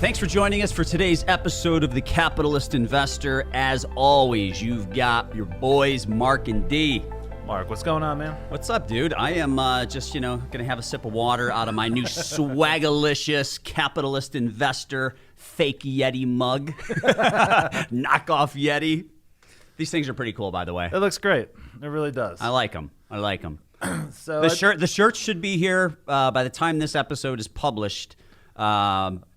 Thanks for joining us for today's episode of The Capitalist Investor. As always, you've got your boys, Mark and D. Mark, what's going on, man? What's up, dude? I am just, going to have a sip of water out of my new Swagalicious Capitalist Investor fake Yeti mug. Knockoff Yeti. These things are pretty cool, by the way. It looks great. It really does. I like them. So the shirt should be here by the time this episode is published.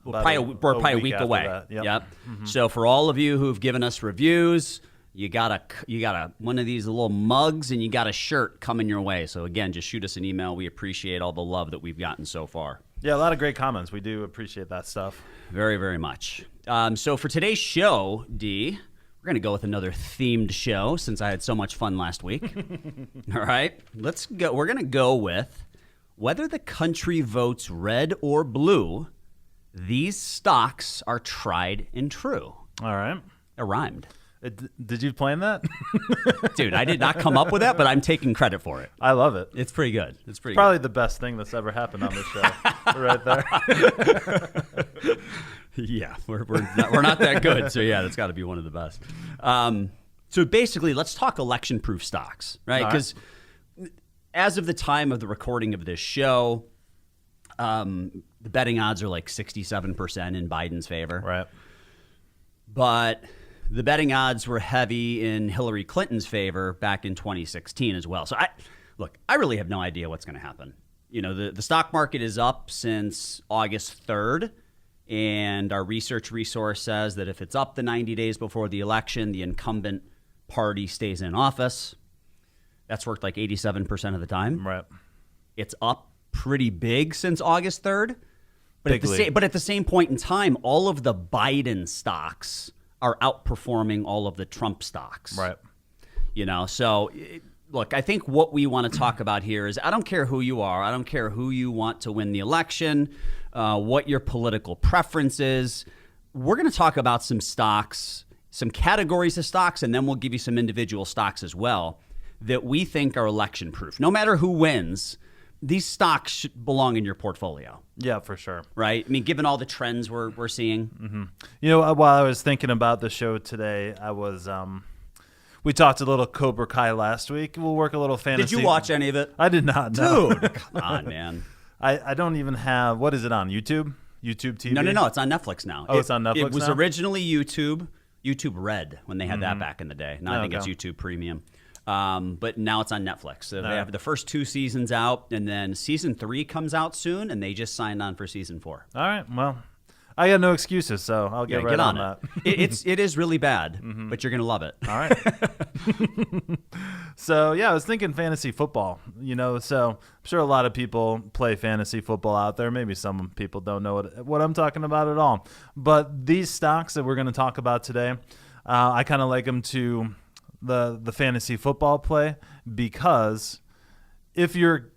We're probably a week away. Yep. Mm-hmm. So for all of you who've given us reviews, you got a one of these little mugs and you got a shirt coming your way. So again, just shoot us an email. We appreciate all the love that we've gotten so far. Yeah, a lot of great comments. We do appreciate that stuff. Very, very much. So for today's show, D, we're going to go with another themed show since I had so much fun last week. All right, let's go. We're going to go with whether the country votes red or blue, these stocks are tried and true. All right. It rhymed. Did you plan that? Dude, I did not come up with that, but I'm taking credit for it. I love it. It's pretty good. It's probably the best thing that's ever happened on this show. Right there. Yeah, we're not that good. So yeah, that's got to be one of the best. So basically, let's talk election-proof stocks, right? Because as of the time of the recording of this show, the betting odds are like 67% in Biden's favor. Right. But the betting odds were heavy in Hillary Clinton's favor back in 2016 as well. So I really have no idea what's going to happen. You know, the stock market is up since August 3rd. And our research resource says that if it's up the 90 days before the election, the incumbent party stays in office. That's worked like 87% of the time. Right. It's up pretty big since August 3rd. But at the same point in time, all of the Biden stocks are outperforming all of the Trump stocks. Right. You know, so look, I think what we want to talk about here is I don't care who you are. I don't care who you want to win the election, what your political preference is. We're going to talk about some stocks, some categories of stocks, and then we'll give you some individual stocks as well that we think are election proof. No matter who wins, these stocks should belong in your portfolio. Yeah, for sure. Right? I mean, given all the trends we're seeing. Mm-hmm. You know, while I was thinking about the show today, I was we talked a little Cobra Kai last week. We'll work a little fantasy. Did you watch any of it? I did not. No. Dude, come on, man. I don't even have, what is it on, YouTube? YouTube TV? No, it's on Netflix now. Oh, it's on Netflix now? It was originally YouTube Red when they had that back in the day. Now I think it's YouTube Premium. But now it's on Netflix. So they have the first 2 seasons out, and then season 3 comes out soon, and they just signed on for season 4. All right. Well, I got no excuses, so I'll get right on that. It is really bad, but you're going to love it. All right. So, yeah, I was thinking fantasy football, you know, so I'm sure a lot of people play fantasy football out there. Maybe some people don't know what I'm talking about at all. But these stocks that we're going to talk about today, I kind of like them to the fantasy football play, because if you're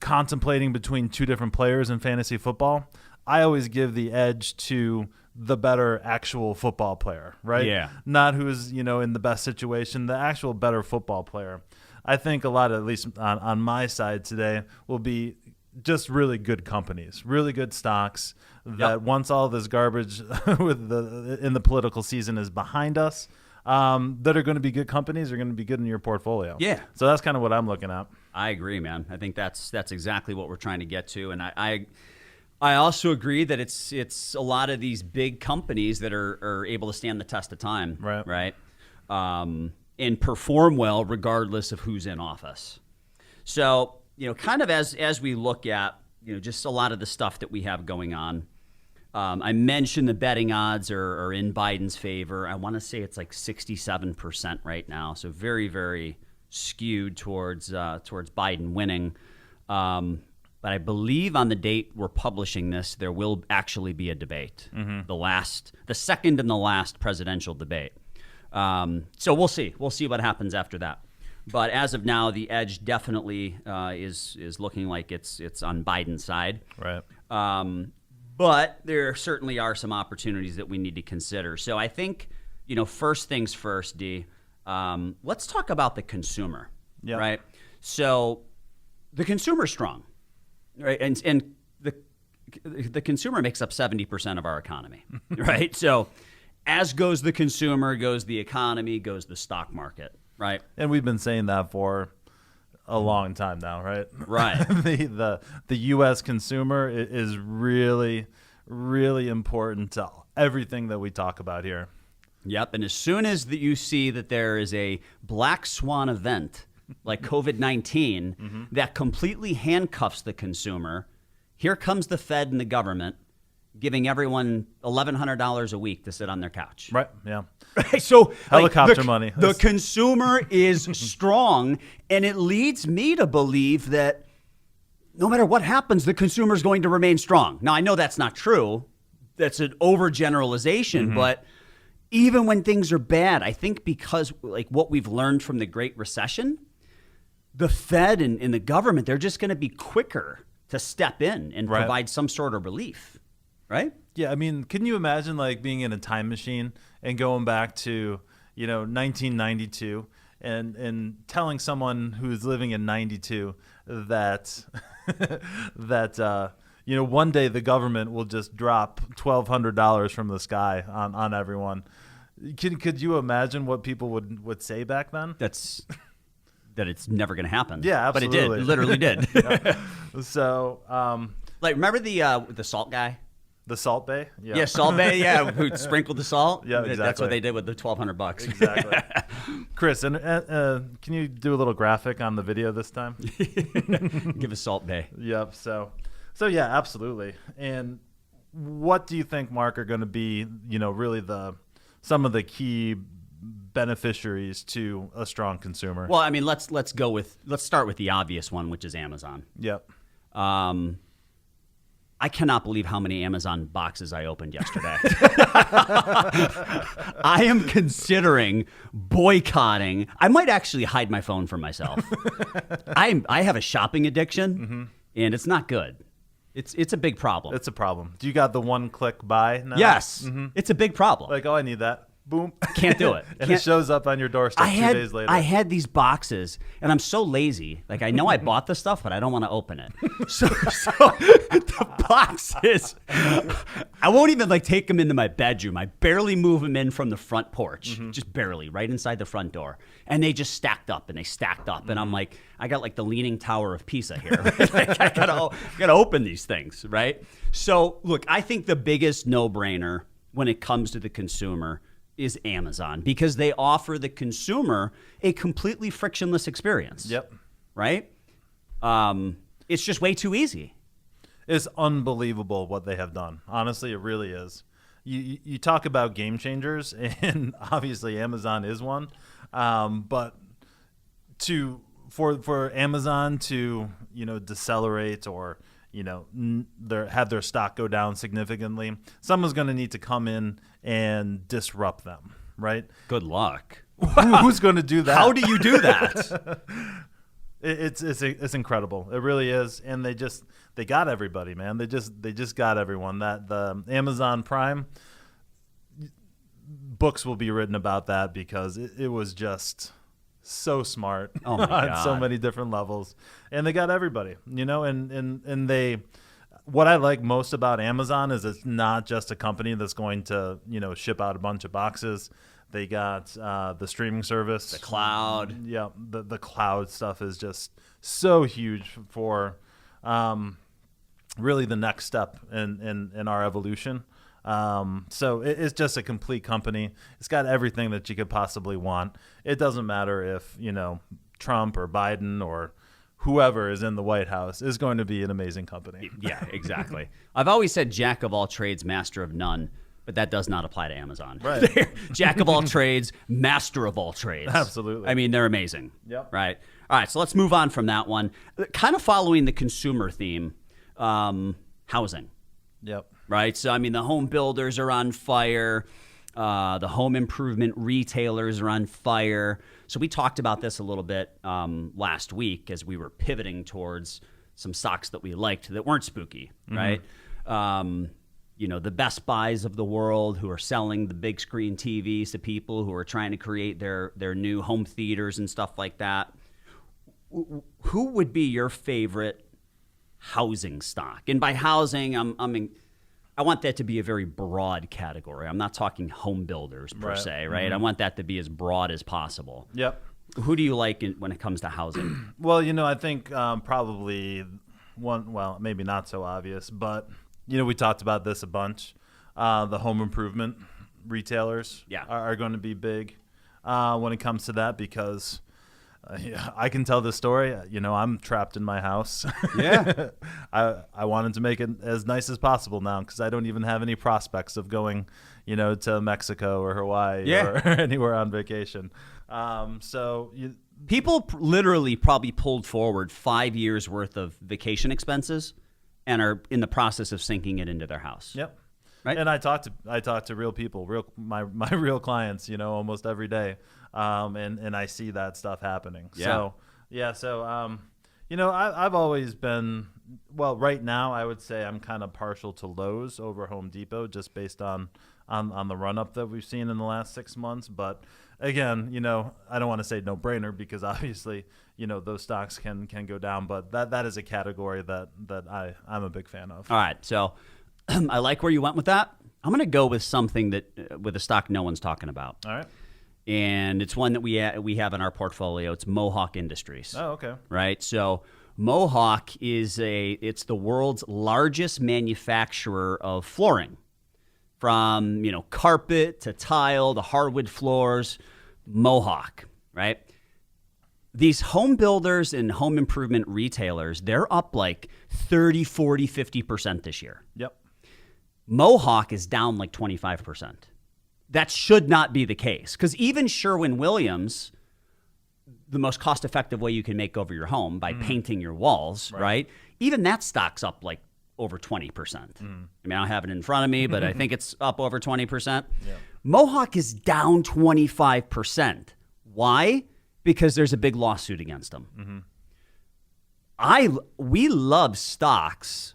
contemplating between 2 different players in fantasy football, I always give the edge to the better actual football player, right? Yeah. Not who's, in the best situation, the actual better football player. I think a lot, at least on my side today, will be just really good companies, really good stocks that once all this garbage in the political season is behind us, that are going to be good companies, are going to be good in your portfolio. Yeah. So that's kind of what I'm looking at. I agree, man. I think that's exactly what we're trying to get to. And I also agree that it's a lot of these big companies that are able to stand the test of time, right? And perform well regardless of who's in office. So, kind of as we look at, just a lot of the stuff that we have going on, I mentioned the betting odds are in Biden's favor. I want to say it's like 67% right now. So very, very skewed towards Biden winning. But I believe on the date we're publishing this, there will actually be a debate, the second and the last presidential debate. So we'll see. We'll see what happens after that. But as of now, the edge definitely is looking like it's on Biden's side. Right. But there certainly are some opportunities that we need to consider. So I think, first things first, D, let's talk about the consumer, right? So the consumer's strong. Right, and the the consumer makes up 70% of our economy, right? So as goes the consumer, goes the economy, goes the stock market, right? And we've been saying that for a long time now, right? Right. The U.S. consumer is really, really important to everything that we talk about here. Yep. And as soon as you see that there is a black swan event like COVID-19 that completely handcuffs the consumer, here comes the Fed and the government giving everyone $1,100 a week to sit on their couch. Right. Yeah. So helicopter money. The consumer is strong, and it leads me to believe that no matter what happens, the consumer is going to remain strong. Now, I know that's not true. That's an overgeneralization, but even when things are bad, I think because like what we've learned from the Great Recession, the Fed and the government, they're just going to be quicker to step in and provide some sort of relief, right? Yeah, I mean, can you imagine like being in a time machine and going back to, 1992 and telling someone who's living in 92 that one day the government will just drop $1,200 from the sky on everyone. Could you imagine what people would say back then? That it's never going to happen. Yeah, absolutely. But it did. It literally did. Yeah. So, like, remember the salt guy? The Salt Bay? Yeah, Salt Bay, yeah, who sprinkled the salt? Yeah, exactly. That's what they did with the $1,200. Exactly. Chris, and can you do a little graphic on the video this time? Give us Salt Bay. Yep. So yeah, absolutely. And what do you think, Mark, are going to be, really some of the key beneficiaries to a strong consumer? Well, I mean, let's start with the obvious one, which is Amazon. Yep. I cannot believe how many Amazon boxes I opened yesterday. I am considering boycotting. I might actually hide my phone from myself. I have a shopping addiction, and it's not good. It's a big problem. It's a problem. Do you got the one-click buy now? Yes. It's a big problem. Like, oh, I need that. Boom. Can't do it. And it shows up on your doorstep 2 days later. I had these boxes, and I'm so lazy. Like, I know I bought the stuff, but I don't want to open it. So the boxes, I won't even take them into my bedroom. I barely move them in from the front porch, just barely, right inside the front door. And they just stacked up, and they stacked up. And I'm like, I got like the Leaning Tower of Pisa here. Right? I gotta open these things, right? So look, I think the biggest no-brainer when it comes to the consumer is Amazon, because they offer the consumer a completely frictionless experience. Yep. Right? It's just way too easy. It's unbelievable what they have done. Honestly, it really is. You talk about game changers, and obviously Amazon is one. But for Amazon to decelerate or have their stock go down significantly, someone's going to need to come in and disrupt them, right? Good luck. Who's going to do that? How do you do that? It's incredible. It really is, and they got everybody, man. They just got everyone. That the Amazon Prime books will be written about that because it was just so smart on so many different levels, and they got everybody, and they. What I like most about Amazon is it's not just a company that's going to ship out a bunch of boxes. They got the streaming service, the cloud. Yeah, the cloud stuff is just so huge for really the next step in our evolution. So it's just a complete company. It's got everything that you could possibly want. It doesn't matter if Trump or Biden or whoever is in the White House is going to be an amazing company. Yeah, exactly. I've always said jack of all trades, master of none, but that does not apply to Amazon. Right. Jack of all trades, master of all trades. Absolutely. I mean, they're amazing. Yep. Right. All right, so let's move on from that one. Kind of following the consumer theme, housing. Yep. Right. So, I mean, the home builders are on fire. The home improvement retailers are on fire. So we talked about this a little bit last week as we were pivoting towards some stocks that we liked that weren't spooky, right? The Best Buys of the world who are selling the big screen TVs to people who are trying to create their new home theaters and stuff like that. Who would be your favorite housing stock. And by housing, I want that to be a very broad category. I'm not talking home builders per se, right? Mm-hmm. I want that to be as broad as possible. Yep. Who do you like when it comes to housing? Well, I think probably one, well, maybe not so obvious, but, we talked about this a bunch. The home improvement retailers are going to be big when it comes to that because I can tell this story. I'm trapped in my house. Yeah. I wanted to make it as nice as possible now because I don't even have any prospects of going, to Mexico or Hawaii or anywhere on vacation. People literally probably pulled forward 5 years worth of vacation expenses and are in the process of sinking it into their house. Yep. Right. And I talk to real people, my real clients, almost every day. And I see that stuff happening. Yeah. So, I've always been, well, right now I would say I'm kind of partial to Lowe's over Home Depot just based on the run up that we've seen in the last 6 months. But again, I don't want to say no brainer because obviously, those stocks can go down, but that is a category that I'm a big fan of. All right. So I like where you went with that. I'm going to go with something with a stock no one's talking about. All right. And it's one that we have in our portfolio. It's Mohawk Industries. Oh, okay. Right. So Mohawk it's the world's largest manufacturer of flooring, from carpet to tile to hardwood floors. Mohawk, right? These home builders and home improvement retailers, they're up like 30, 40, 50% this year. Yep. Mohawk is down like 25%. That should not be the case because even Sherwin-Williams, the most cost-effective way you can make over your home by painting your walls, right? Even that stock's up like over 20%. I mean, I don't have it in front of me, but I think it's up over 20%. Yeah. Mohawk is down 25%. Why? Because there's a big lawsuit against them. Mm-hmm. We love stocks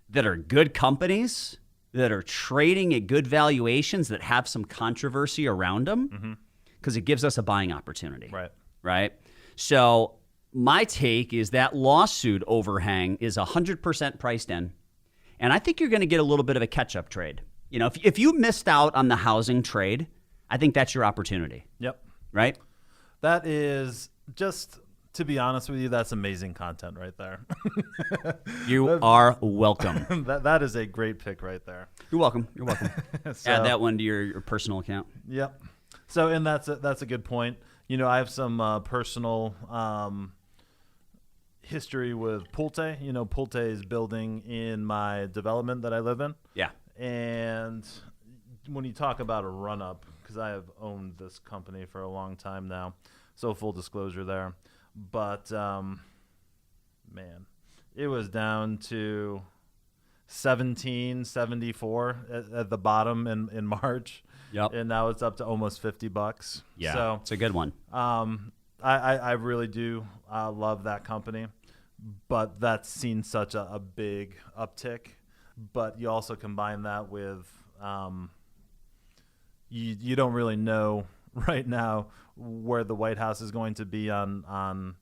that are good companies, that are trading at good valuations, that have some controversy around them, because it gives us a buying opportunity. Right? So my take is that lawsuit overhang is 100% priced in, and I think you're going to get a little bit of a catch-up trade. If you missed out on the housing trade, I think that's your opportunity. Yep. Right? That is just... To be honest with you, that's amazing content right there. You are welcome. That is a great pick right there. You're welcome. So, add that one to your personal account. Yep. So, and that's a good point. I have some personal history with Pulte. Pulte is building in my development that I live in. Yeah. And when you talk about a run-up, because I have owned this company for a long time now, so full disclosure there. But, man, it was down to $17.74 at the bottom in March. Yep. And now it's up to almost $50. Yeah, so it's a good one. I really do love that company, but that's seen such a big uptick. But you also combine that with you don't really know right now where the White House is going to be on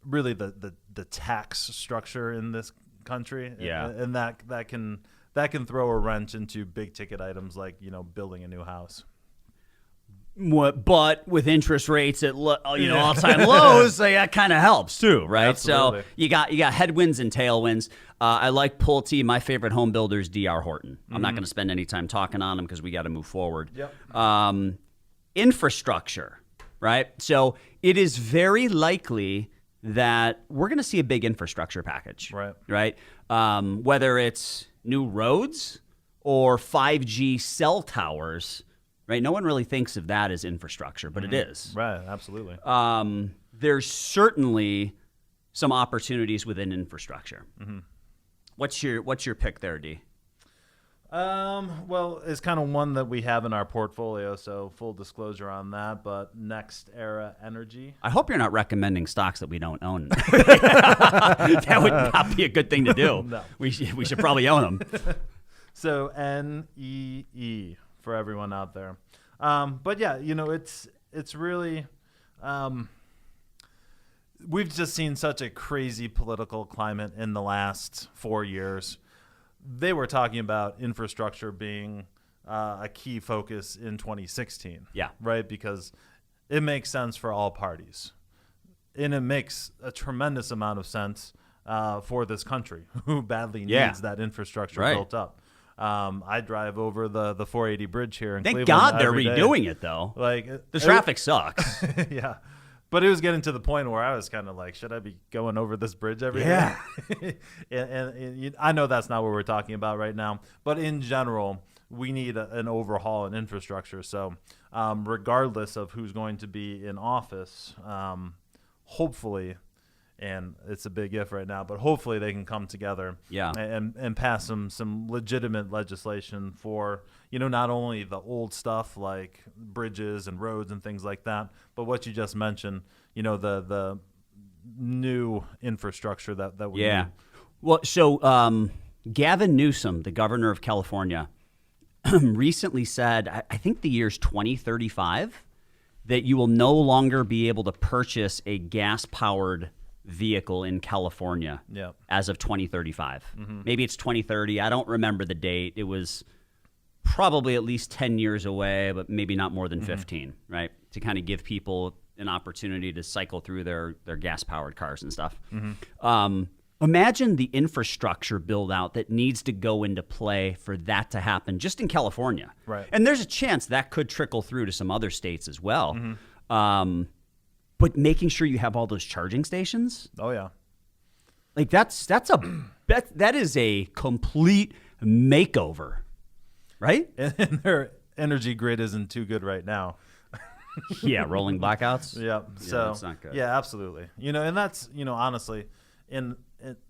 really the tax structure in this country. Yeah. And that can throw a wrench into big ticket items like, building a new house. But with interest rates at all-time lows, that kind of helps too, right? Absolutely. So you got headwinds and tailwinds. I like Pulte. My favorite home builder is D.R. Horton. I'm not going to spend any time talking on them because we got to move forward. Yep. Infrastructure, right? So it is very likely that we're going to see a big infrastructure package, right? Whether it's new roads or 5G cell towers, right? No one really thinks of that as infrastructure, but it is. Right, absolutely. There's certainly some opportunities within infrastructure. Mm-hmm. What's your pick there, D? Well, it's kind of one that we have in our portfolio, so full disclosure on that, but Next Era Energy. I hope you're not recommending stocks that we don't own. That would not be a good thing to do. No. We should probably own them. So NEE for everyone out there. But yeah, it's really we've just seen such a crazy political climate in the last 4 years. They were talking about infrastructure being a key focus in 2016. Yeah. Right? Because it makes sense for all parties. And it makes a tremendous amount of sense for this country who badly needs that infrastructure built up. I drive over the 480 bridge here in Cleveland. Thank God they're redoing it, though. Like the traffic sucks. Yeah. But it was getting to the point where I was kind of like, should I be going over this bridge every day? And I know that's not what we're talking about right now. But in general, we need an overhaul in infrastructure. So regardless of who's going to be in office, hopefully, and it's a big if right now, but hopefully they can come together and pass some legitimate legislation for, not only the old stuff like bridges and roads and things like that, but what you just mentioned, the new infrastructure that we need. Well, so Gavin Newsom, the governor of California, recently said, I think the year's 2035, that you will no longer be able to purchase a gas-powered vehicle in California as of 2035. Maybe it's 2030. I don't remember the date. It was probably at least 10 years away, but maybe not more than 15, right? To kind of give people an opportunity to cycle through their gas-powered cars and stuff. Imagine the infrastructure build-out that needs to go into play for that to happen just in California. Right. And there's a chance that could trickle through to some other states as well. But making sure you have all those charging stations. Oh, yeah. Like that is a complete makeover, right? And their energy grid isn't too good right now. Rolling blackouts. Yeah. So it's not good. Yeah, absolutely. And that's, honestly, and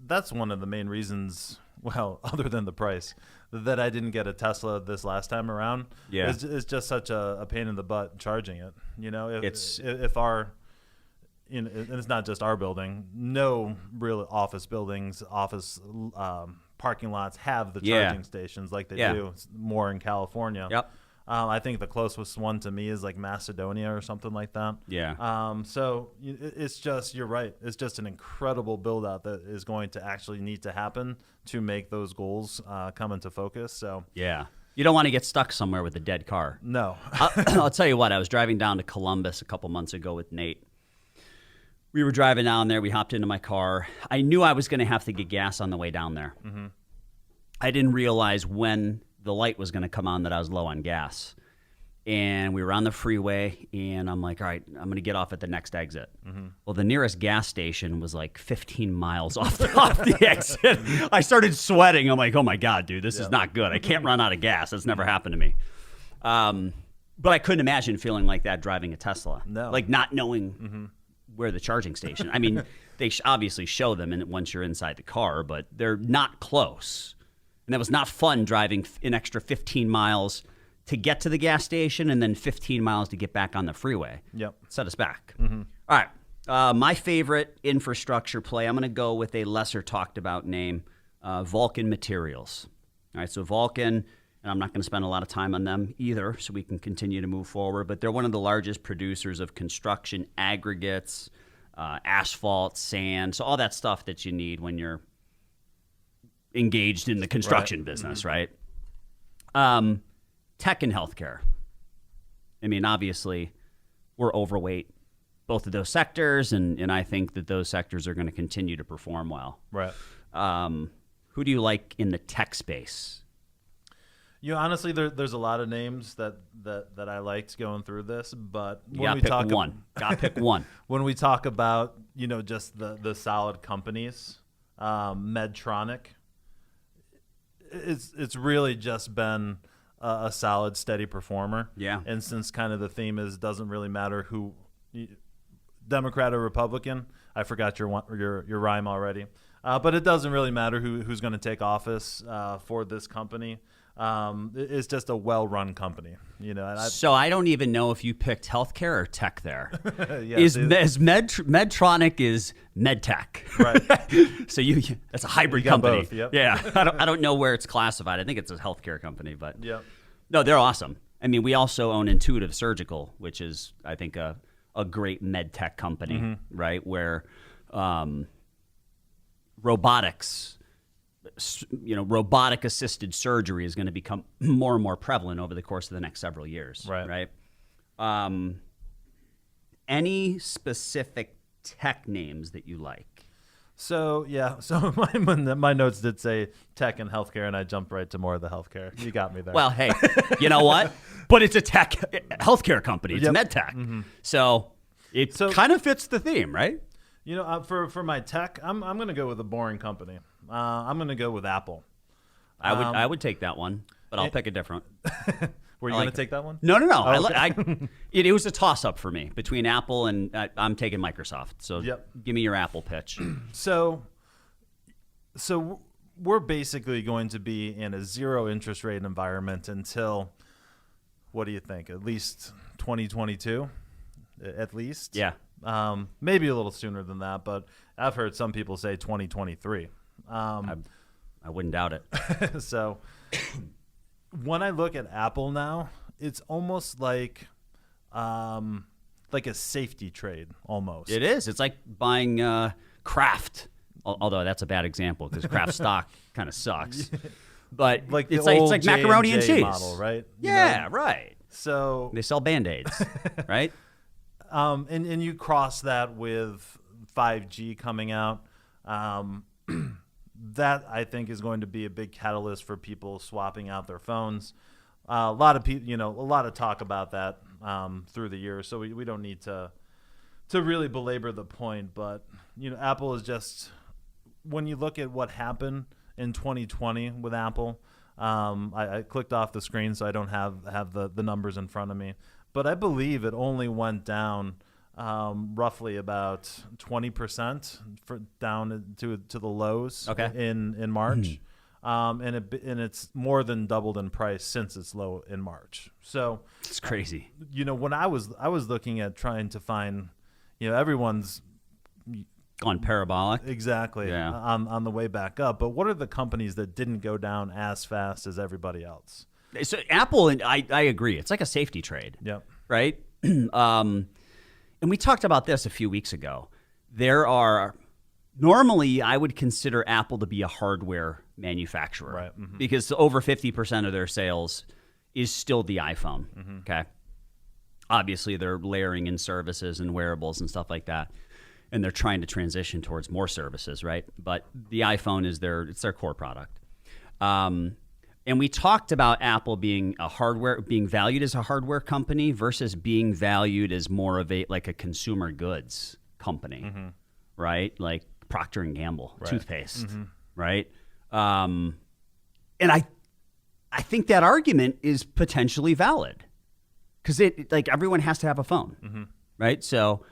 that's one of the main reasons, well, other than the price, that I didn't get a Tesla this last time around. Yeah. It's just such a pain in the butt charging it. If our, and it's not just our building, no real office buildings, parking lots have the charging stations like they do more in California. Yep. I think the closest one to me is like Macedonia or something like that. Yeah. So it's just, you're right. It's just an incredible build out that is going to actually need to happen to make those goals come into focus. So yeah. You don't want to get stuck somewhere with a dead car. No. I'll tell you what, I was driving down to Columbus a couple months ago with Nate. We were driving down there. We hopped into my car. I knew I was going to have to get gas on the way down there. I didn't realize when the light was going to come on that I was low on gas. And we were on the freeway, and I'm like, all right, I'm going to get off at the next exit. Well, the nearest gas station was like 15 miles off the exit. I started sweating. I'm like, oh, my God, dude, this is not good. I can't run out of gas. That's never happened to me. But I couldn't imagine feeling like that driving a Tesla. No. Like not knowing where the charging station. I mean, they obviously show them once you're inside the car, but they're not close. And that was not fun driving an extra 15 miles to get to the gas station and then 15 miles to get back on the freeway. Yep. Set us back. All right. My favorite infrastructure play, I'm going to go with a lesser talked about name, Vulcan Materials. All right. So Vulcan, and I'm not going to spend a lot of time on them either, so we can continue to move forward, but they're one of the largest producers of construction aggregates, asphalt, sand, so all that stuff that you need when you're engaged in the construction business, right? Tech and healthcare. I mean, obviously, we're overweight both of those sectors, and I think that those sectors are going to continue to perform well. Right. Who do you like in the tech space? Honestly, there's a lot of names that I liked going through this, but when we talk one. Gotta pick one. When we talk about just the solid companies, Medtronic, it's really just been a solid, steady performer. Yeah. And since kind of the theme is doesn't really matter who, Democrat or Republican, I forgot your rhyme already, but it doesn't really matter who's going to take office for this company. It's just a well-run company, So I don't even know if you picked healthcare or tech there. Medtronic is medtech, right? So that's a hybrid company. Both, yep. Yeah, I don't know where it's classified. I think it's a healthcare company, but yep. No, they're awesome. I mean, we also own Intuitive Surgical, which is I think a a great med tech company, right? Where robotics, robotic assisted surgery is going to become more and more prevalent over the course of the next several years, right? Any specific tech names that you like? So my notes did say tech and healthcare, and I jumped right to more of the healthcare. You got me there. Well, hey, you know what? But it's a tech healthcare company. It's med tech, so it kind of fits the theme, right? For my tech, I'm going to go with a boring company. I'm going to go with Apple. I would take that one, but I'll pick a different. Were you going to take that one? No. Oh, okay. It was a toss-up for me between Apple and I'm taking Microsoft. So give me your Apple pitch. So we're basically going to be in a zero interest rate environment until, what do you think, at least 2022? At least? Yeah. Maybe a little sooner than that, but I've heard some people say 2023. I wouldn't doubt it. So when I look at Apple now, it's almost like a safety trade almost. It is. It's like buying Kraft, although that's a bad example because Kraft stock kind of sucks. But it's like macaroni and cheese model, right? Yeah, right. So they sell Band-Aids, right? And you cross that with 5G coming out. That I think is going to be a big catalyst for people swapping out their phones. A lot of people, a lot of talk about that through the years. So we don't need to really belabor the point. But Apple is just, when you look at what happened in 2020 with Apple, I clicked off the screen so I don't have the numbers in front of me. But I believe it only went down roughly about 20% down to the lows in March. And it's more than doubled in price since its low in March. So it's crazy. When I was looking at trying to find, everyone's gone parabolic. Exactly. Yeah. On the way back up. But what are the companies that didn't go down as fast as everybody else? So Apple, and I agree. It's like a safety trade. Yep. Right? And we talked about this a few weeks ago. Normally I would consider Apple to be a hardware manufacturer, right? Because over 50% of their sales is still the iPhone. Okay. Obviously they're layering in services and wearables and stuff like that. And they're trying to transition towards more services, right? But the iPhone is their core product. And we talked about Apple being valued as a hardware company versus being valued as more of a consumer goods company, right? Like Procter and Gamble, toothpaste, right? And I think that argument is potentially valid because everyone has to have a phone, right? So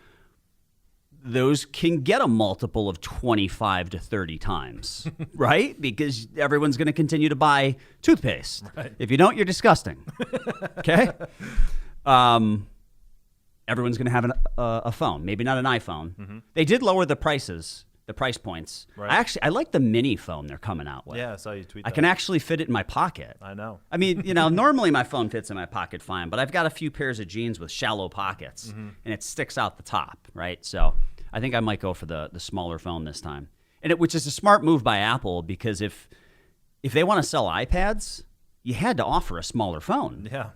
those can get a multiple of 25 to 30 times, right? Because everyone's going to continue to buy toothpaste. Right. If you don't, you're disgusting. Okay? Everyone's going to have a phone, maybe not an iPhone. They did lower the price points. Right. I like the mini phone they're coming out with. Yeah, I saw you tweet that. I can actually fit it in my pocket. I know. I mean, normally my phone fits in my pocket fine, but I've got a few pairs of jeans with shallow pockets, and it sticks out the top, right? So I think I might go for the smaller phone this time, which is a smart move by Apple because if they want to sell iPads, you had to offer a smaller phone. Yeah.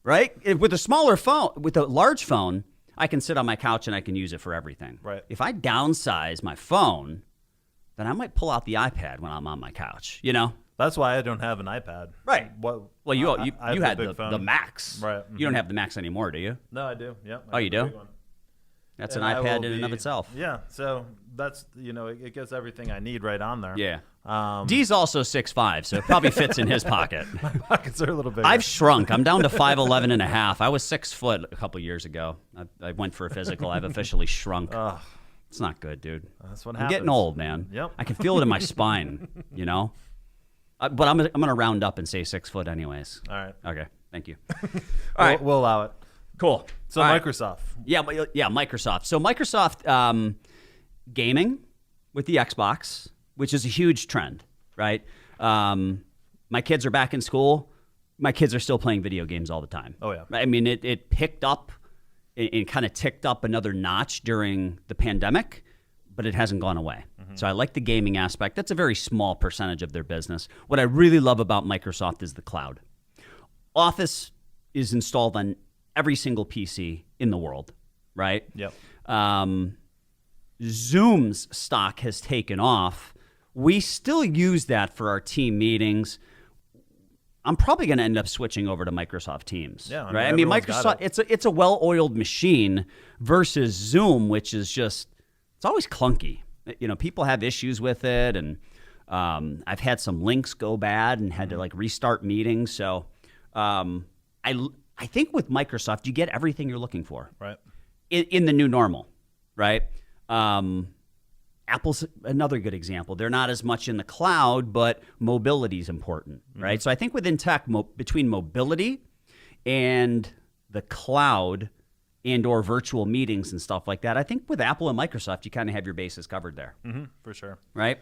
Right? With a smaller phone, with a large phone, I can sit on my couch and I can use it for everything. Right. If I downsize my phone, then I might pull out the iPad when I'm on my couch, That's why I don't have an iPad. Right. Well, you had big phone. the Max. Right. You don't have the Max anymore, do you? No, I do. Yep. Oh, you do? That's an iPad in and of itself. Yeah, so that's, it gets everything I need right on there. Yeah. D's also 6'5", so it probably fits in his pocket. My pockets are a little bigger. I've shrunk. I'm down to 5'11" and a half. I was 6 foot a couple years ago. I went for a physical. I've officially shrunk. It's not good, dude. That's what I'm happens. getting old, man. Yep. I can feel it in my spine, But I'm going to round up and say 6 foot anyways. All right. Okay, thank you. All right. We'll allow it. Cool. So Microsoft. Yeah, Microsoft. So Microsoft gaming with the Xbox, which is a huge trend, right? My kids are back in school. My kids are still playing video games all the time. Oh, yeah. I mean, it picked up it kind of ticked up another notch during the pandemic, but it hasn't gone away. So I like the gaming aspect. That's a very small percentage of their business. What I really love about Microsoft is the cloud. Office is installed on every single PC in the world, right? Yep. Zoom's stock has taken off. We still use that for our team meetings. I'm probably going to end up switching over to Microsoft Teams. Yeah, right. I mean, Microsoft. It's a well-oiled machine versus Zoom, which is just it's always clunky. You know, people have issues with it, and I've had some links go bad and had to like restart meetings. So I think with Microsoft, you get everything you're looking for. Right. In the new normal, right? Apple's another good example. They're not as much in the cloud, but mobility is important, right? So I think within tech, between mobility and the cloud and or virtual meetings and stuff like that, I think with Apple and Microsoft, you kind of have your bases covered there. For sure. Right?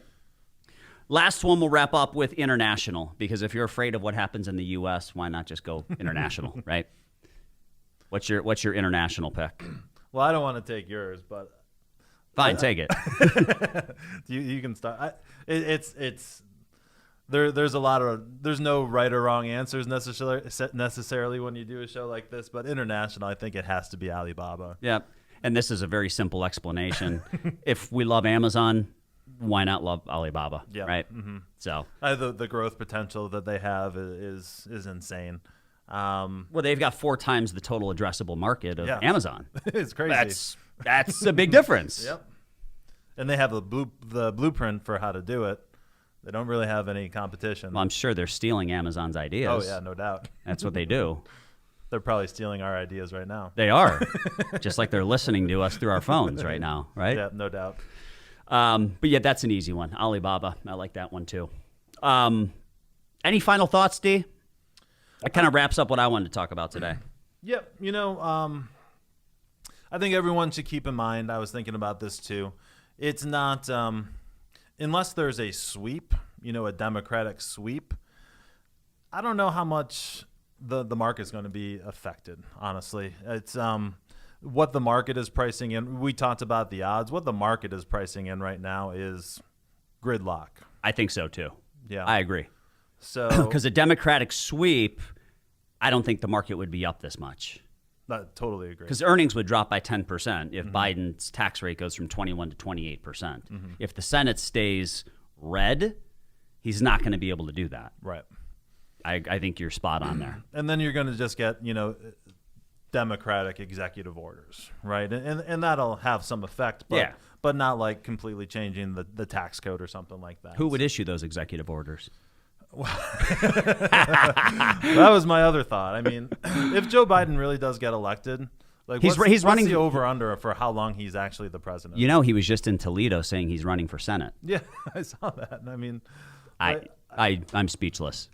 Last one we'll wrap up with international, because if you're afraid of what happens in the U.S., why not just go international, right? What's your international pick? Well, I don't want to take yours, but fine, take it. you can start. There's a lot of there's no right or wrong answers necessarily when you do a show like this, but international, I think it has to be Alibaba. Yeah, and this is a very simple explanation. If we love Amazon, why not love Alibaba? Yeah. Right. So the growth potential that they have is insane. Well, they've got 4 times the total addressable market of Amazon. It's crazy. That's a big difference. Yep. And they have the blueprint for how to do it. They don't really have any competition. Well, I'm sure they're stealing Amazon's ideas. Oh, yeah, no doubt. That's what they do. They're probably stealing our ideas right now. They are. Just like they're listening to us through our phones right now, right? Yeah, no doubt. But yeah, that's an easy one. Alibaba. I like that one too. Any final thoughts, D? That kind of wraps up what I wanted to talk about today. Yep. I think everyone should keep in mind, I was thinking about this too, it's not, unless there's a sweep, a Democratic sweep, I don't know how much the market's going to be affected, honestly. It's what the market is pricing in. We talked about the odds. What the market is pricing in right now is gridlock. I think so too. Yeah. I agree. So, because a Democratic sweep, I don't think the market would be up this much. I totally agree. Because earnings would drop by 10% if Biden's tax rate goes from 21 to 28%. If the Senate stays red, he's not going to be able to do that. Right. I think you're spot on there. And then you're going to just get, Democratic executive orders, right? And that'll have some effect, but not like completely changing the tax code or something like that. Who would issue those executive orders? That was my other thought. I mean, if Joe Biden really does get elected, like he's what's running the over/under for how long he's actually the president? He was just in Toledo saying he's running for Senate. Yeah, I saw that. I mean, I'm speechless.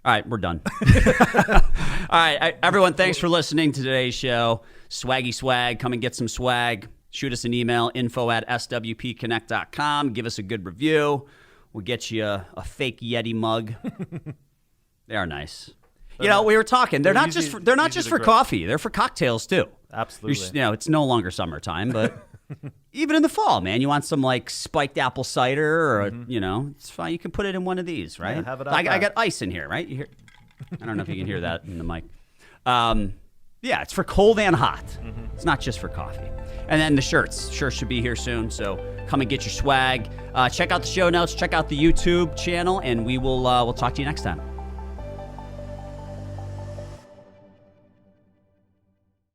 All right, we're done. All right, everyone, thanks for listening to today's show. Swaggy Swag, come and get some swag. Shoot us an email, info@swpconnect.com. Give us a good review. We'll get you a fake Yeti mug. They are nice. We were talking. They're not just for coffee. They're for cocktails too. Absolutely. It's no longer summertime, but even in the fall, man, you want some like spiked apple cider, or it's fine. You can put it in one of these, right? Yeah, have it I got ice in here, right? You hear? I don't know if you can hear that in the mic. Yeah, it's for cold and hot. It's not just for coffee. And then the shirts. Shirts should be here soon, so come and get your swag. Check out the show notes. Check out the YouTube channel, and we'll talk to you next time.